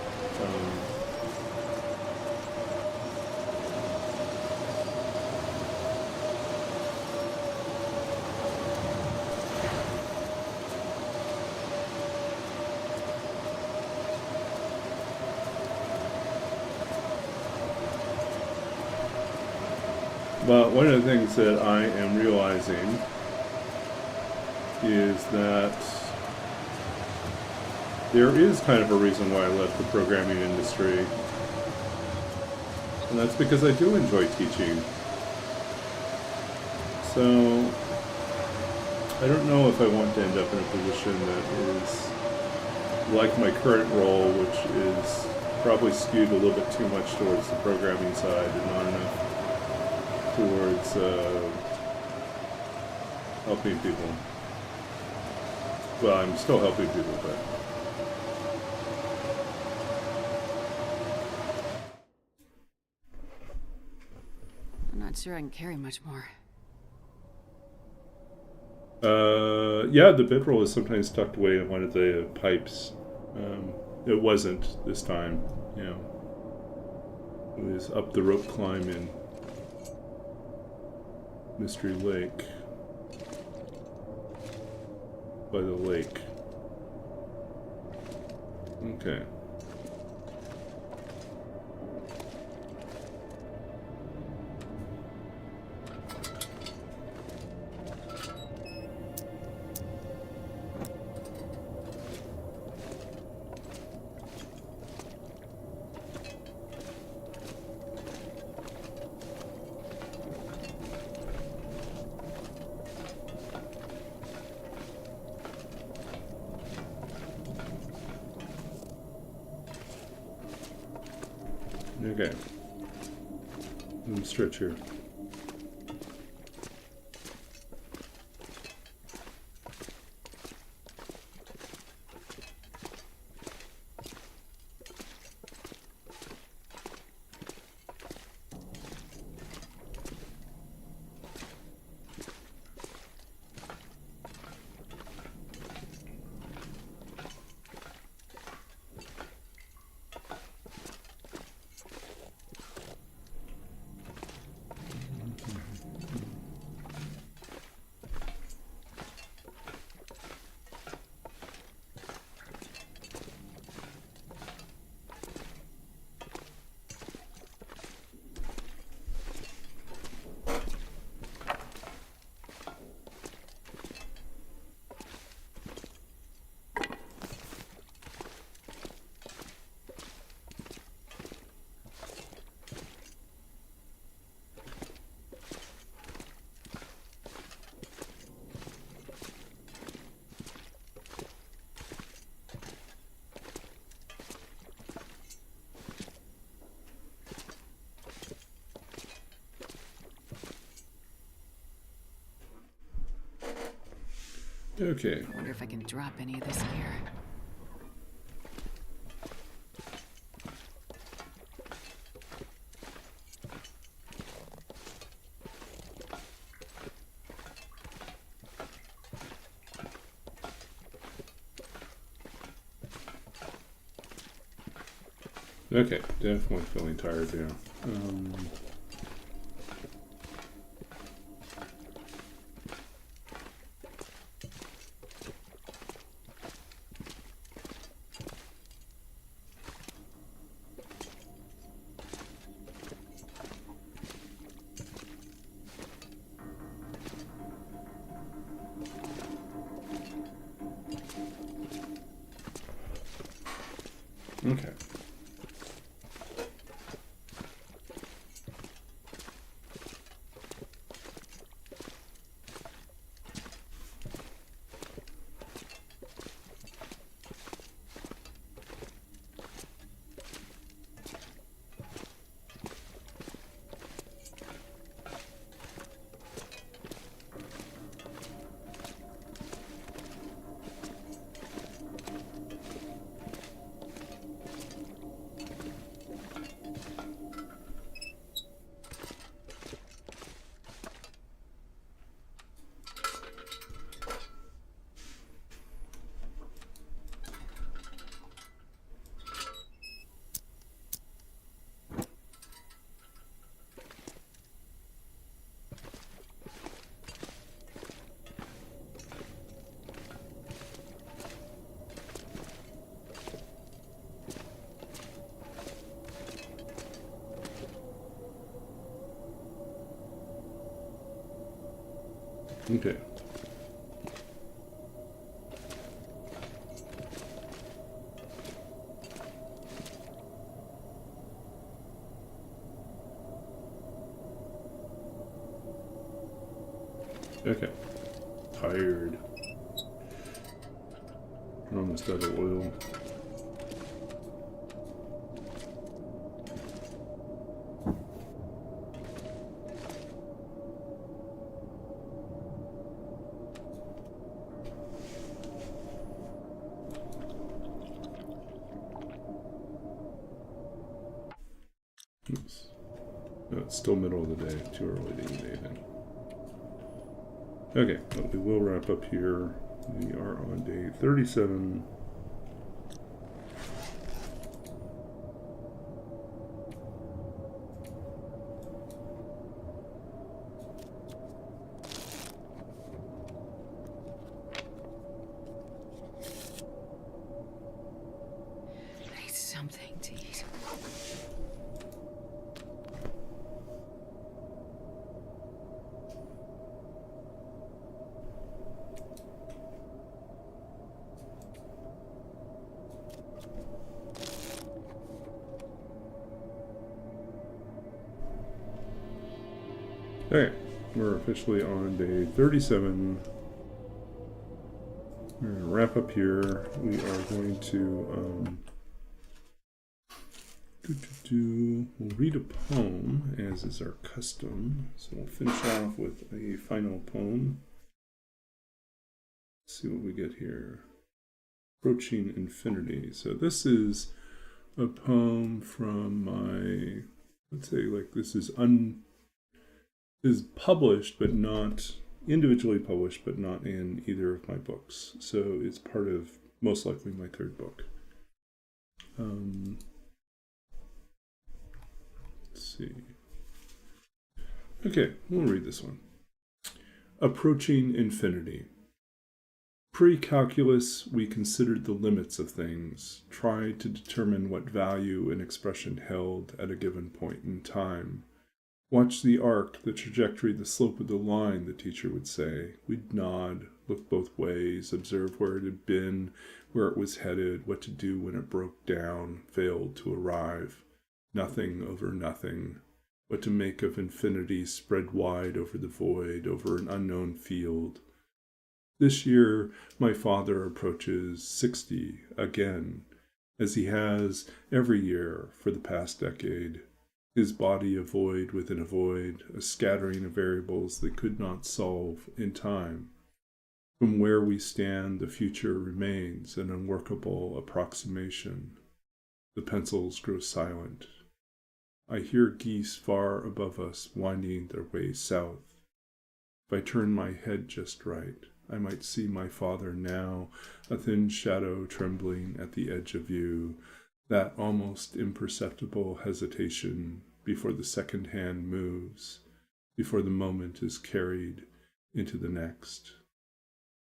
But one of the things that I am realizing is that there is kind of a reason why I left the programming industry. And that's because I do enjoy teaching. So I don't know if I want to end up in a position that is like my current role, which is probably skewed a little bit too much towards the programming side and not enough towards helping people. Well, I'm still helping people, but I'm not sure I can carry much more. yeah, the bid roll is sometimes tucked away in one of the pipes. It wasn't this time, you know. It was up the rope climb in Mystery Lake. By the lake. Okay. Okay. Let me stretch here. Okay. I wonder if I can drop any of this gear. Okay, definitely feeling tired now. Okay. Okay. Okay. Tired. Almost out of oil. Oops. No, it's still middle of the day. Too early to eat anything. Okay, but we will wrap up here. We are on day 37. I need something to eat. Okay, we're officially on day 37. We're going to wrap up here. We are going to we'll read a poem, as is our custom. So we'll finish off with a final poem. Let's see what we get here. Approaching Infinity. So this is a poem from my, let's say, like, this is published, but not individually published, but not in either of my books. So it's part of, most likely, my third book. Let's see. Okay, we'll read this one. Approaching Infinity. Pre-calculus, we considered the limits of things, tried to determine what value an expression held at a given point in time. Watch the arc, the trajectory, the slope of the line, the teacher would say. We'd nod, look both ways, observe where it had been, where it was headed, what to do when it broke down, failed to arrive. Nothing over nothing. What to make of infinity spread wide over the void, over an unknown field. This year, my father approaches 60 again, as he has every year for the past decade. His body a void within a void, a scattering of variables that could not solve in time. From where we stand, the future remains an unworkable approximation. The pencils grow silent. I hear geese far above us winding their way south. If I turn my head just right, I might see my father now, a thin shadow trembling at the edge of view, that almost imperceptible hesitation before the second hand moves, before the moment is carried into the next.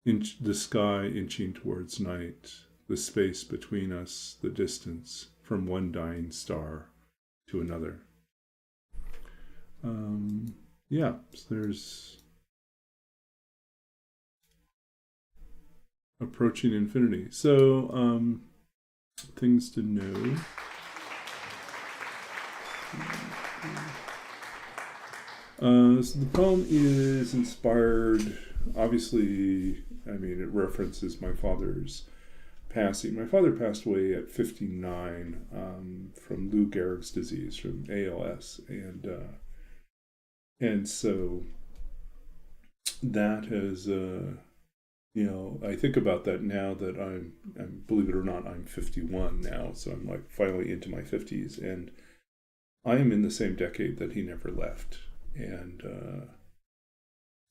The sky inching towards night, the space between us, the distance from one dying star to another. Yeah, so there's approaching infinity. So, things to know. So the poem is inspired, obviously, I mean, it references my father's passing. My father passed away at 59 from Lou Gehrig's disease, from ALS, and so that has, I think about that now that I'm believe it or not, I'm 51 now, so I'm like finally into my 50s, and I am in the same decade that he never left, and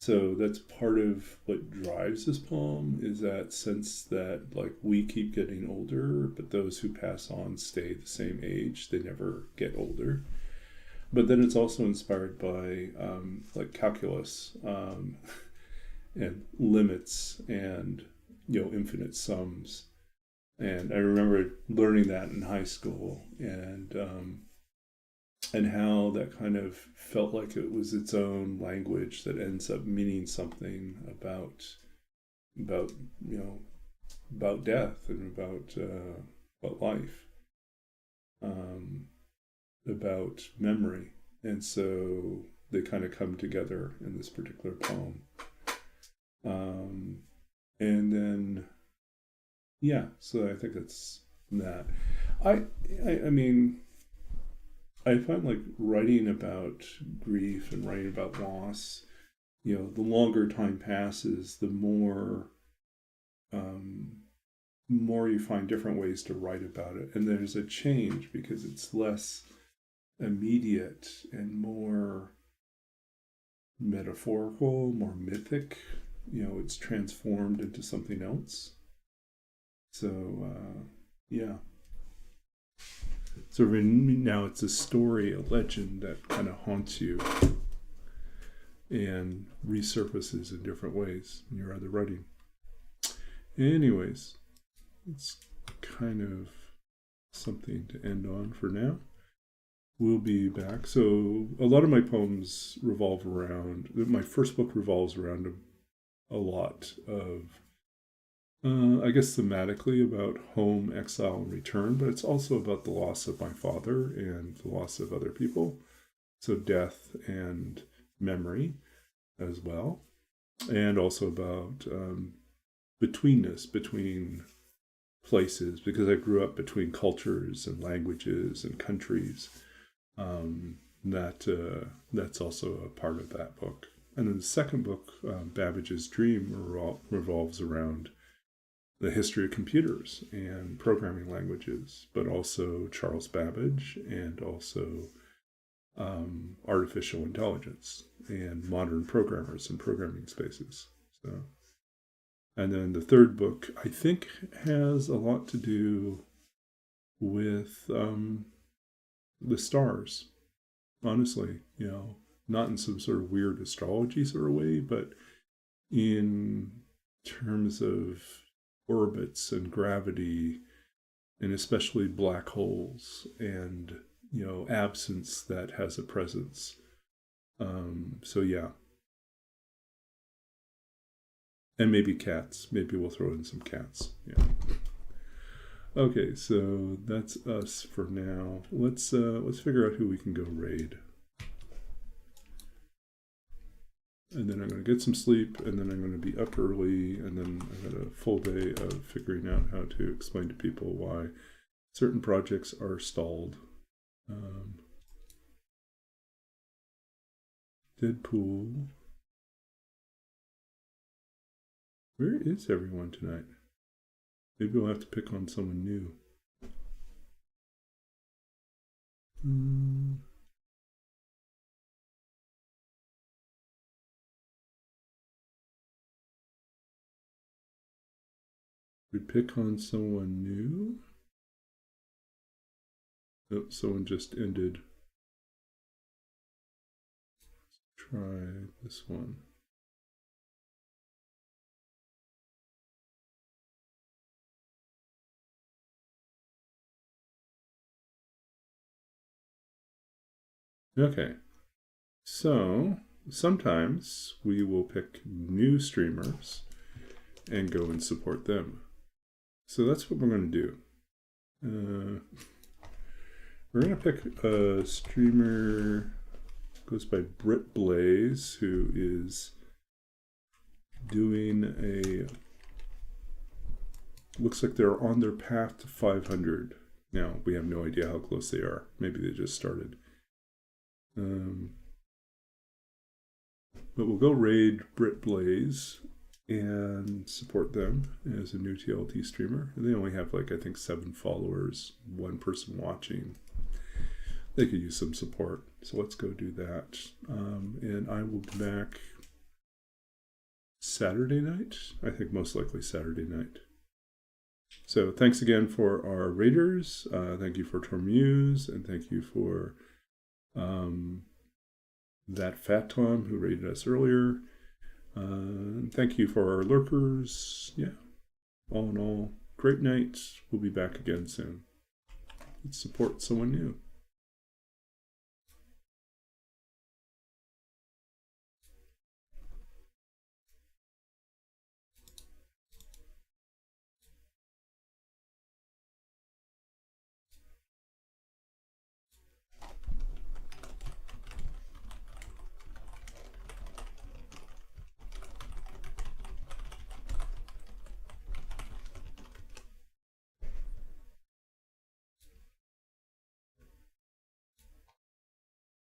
so that's part of what drives this poem, is that sense that like we keep getting older, but those who pass on stay the same age. They never get older. But then it's also inspired by like calculus and limits and infinite sums. And I remember learning that in high school, and how that kind of felt like it was its own language that ends up meaning something about death and about life, about memory, and so they kind of come together in this particular poem. And then so I think that's that. I mean, I find like writing about grief and writing about loss, the longer time passes, the more you find different ways to write about it. And there's a change because it's less immediate and more metaphorical, more mythic. It's transformed into something else. So, So now it's a story, a legend that kind of haunts you and resurfaces in different ways in your other writing. Anyways, it's kind of something to end on for now. We'll be back. So a lot of my poems revolve around, my first book revolves around a lot of, I guess thematically about home, exile, and return, but it's also about the loss of my father and the loss of other people. So death and memory as well. And also about betweenness between places, because I grew up between cultures and languages and countries. That's also a part of that book. And then the second book, Babbage's Dream, revolves around the history of computers and programming languages, but also Charles Babbage, and also artificial intelligence and modern programmers and programming spaces. So, and then the third book, I think, has a lot to do with the stars. Honestly, not in some sort of weird astrology sort of way, but in terms of orbits and gravity, and especially black holes and absence that has a presence. So yeah, and maybe cats. Maybe we'll throw in some cats. Yeah. Okay, so that's us for now. Let's figure out who we can go raid. And then I'm going to get some sleep, and then I'm going to be up early, and then I got a full day of figuring out how to explain to people why certain projects are stalled. Deadpool. Where is everyone tonight? Maybe we'll have to pick on someone new. We pick on someone new. Oh, someone just ended. Let's try this one. Okay, so sometimes we will pick new streamers and go and support them. So that's what we're going to do. We're going to pick a streamer, goes by Brit Blaze, who is doing a, looks like they're on their path to 500. Now, we have no idea how close they are. Maybe they just started. But we'll go raid Brit Blaze and support them as a new TLT streamer. They only have like, I think 7 followers, 1 person watching. They could use some support. So let's go do that. And I will be back Saturday night. I think most likely Saturday night. So thanks again for our raiders. Thank you for Tormuse, and thank you for that Fat Tom who raided us earlier. Thank you for our lurkers. Yeah, all in all, great night. We'll be back again soon. Let's support someone new.